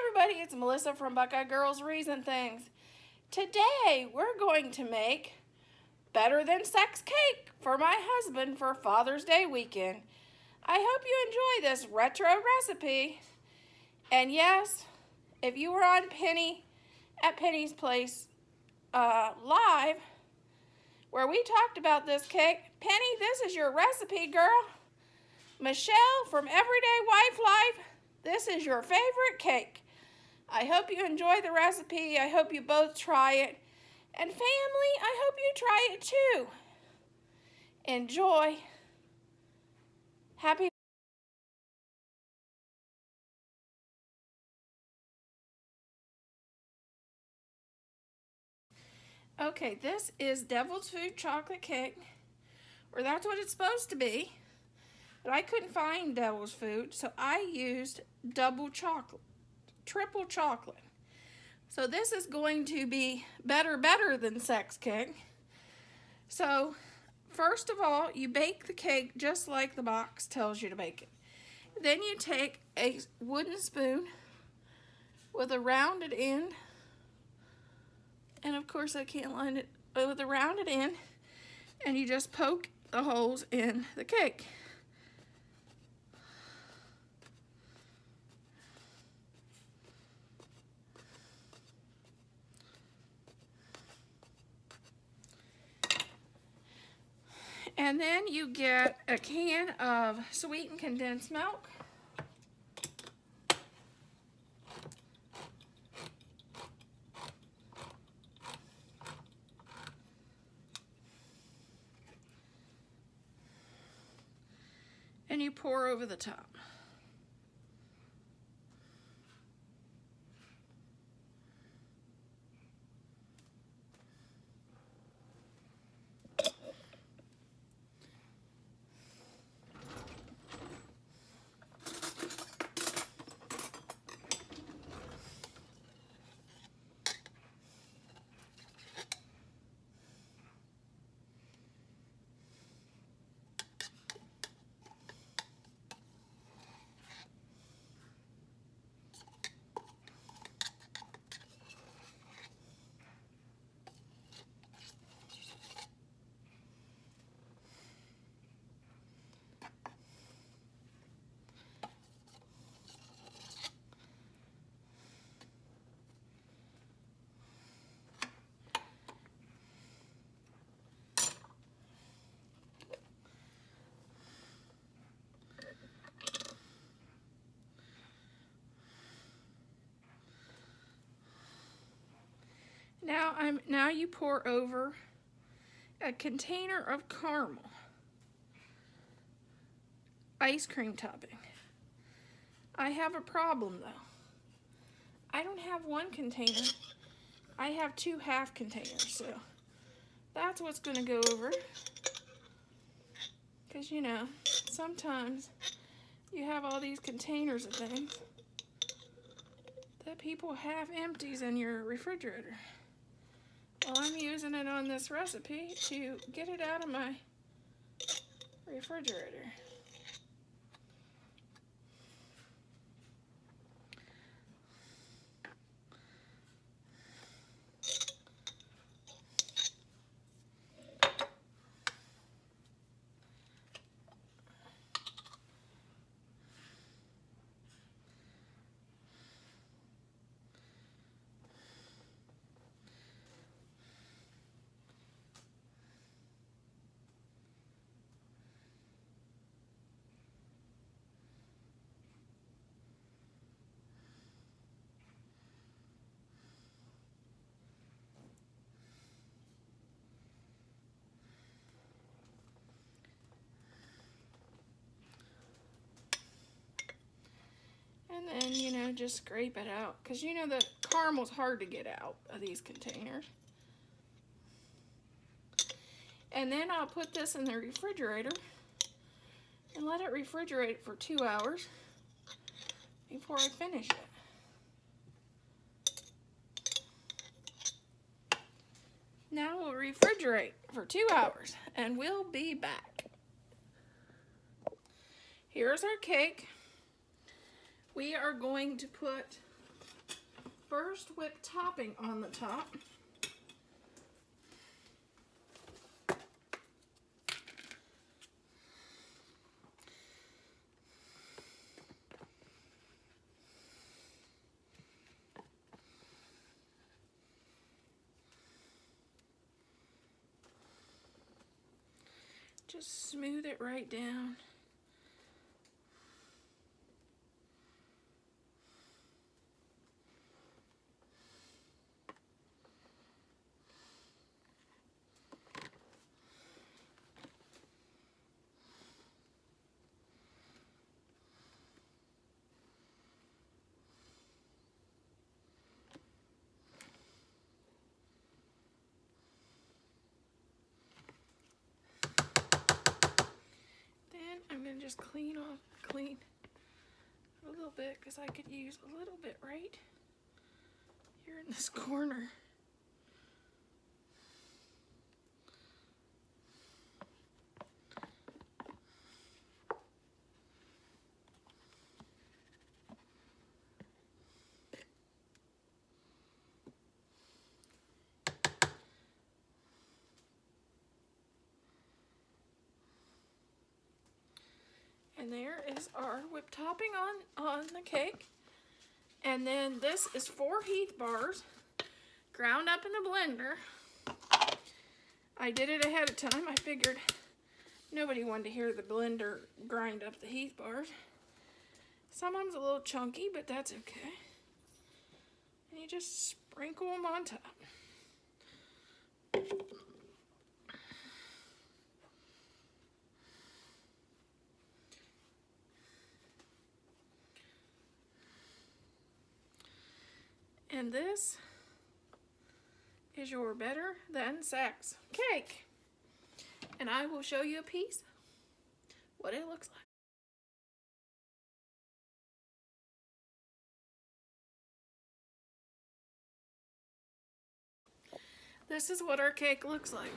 everybody, it's Melissa from Buckeye Girls Reason Things. Today we're going to make better than sex cake for my husband for Father's Day weekend. I hope you enjoy this retro recipe. And yes, if you were on Penny at Penny's Place live, where we talked about this cake, Penny, this is your recipe, girl. Michelle from Everyday Wife Life, this is your favorite cake. I hope you enjoy the recipe. I hope you both try it. And family, I hope you try it too. Enjoy. Happy. Okay, this is Devil's Food chocolate cake, or that's what it's supposed to be. But I couldn't find Devil's Food, so I used double chocolate, triple chocolate. So this is going to be better than sex cake. So first of all, you bake the cake just like the box tells you to bake it. Then you take a wooden spoon with a rounded end, and of course I can't line it, with a rounded end, and you just poke the holes in the cake. And then you get a can of sweetened condensed milk. And you pour over the top. Now you pour over a container of caramel ice cream topping. I have a problem though. I don't have one container. I have two half containers, so that's what's going to go over. Because you know, sometimes you have all these containers of things that people have empties in your refrigerator. Well, I'm using it on this recipe to get it out of my refrigerator. And then, you know, just scrape it out. Because you know the caramel's hard to get out of these containers. And then I'll put this in the refrigerator and let it refrigerate for 2 hours before I finish it. Now we'll refrigerate for 2 hours and we'll be back. Here's our cake. We are going to put first whipped topping on the top. Just smooth it right down. I'm going to just clean a little bit because I could use a little bit right here in this corner. And there is our whipped topping on the cake. And then this is 4 Heath bars ground up in the blender. I did it ahead of time. I figured nobody wanted to hear the blender grind up the Heath bars. Some of them's a little chunky, but that's okay. And you just sprinkle them on top. And this is your Better Than Sex cake. And I will show you a piece what it looks like. This is what our cake looks like.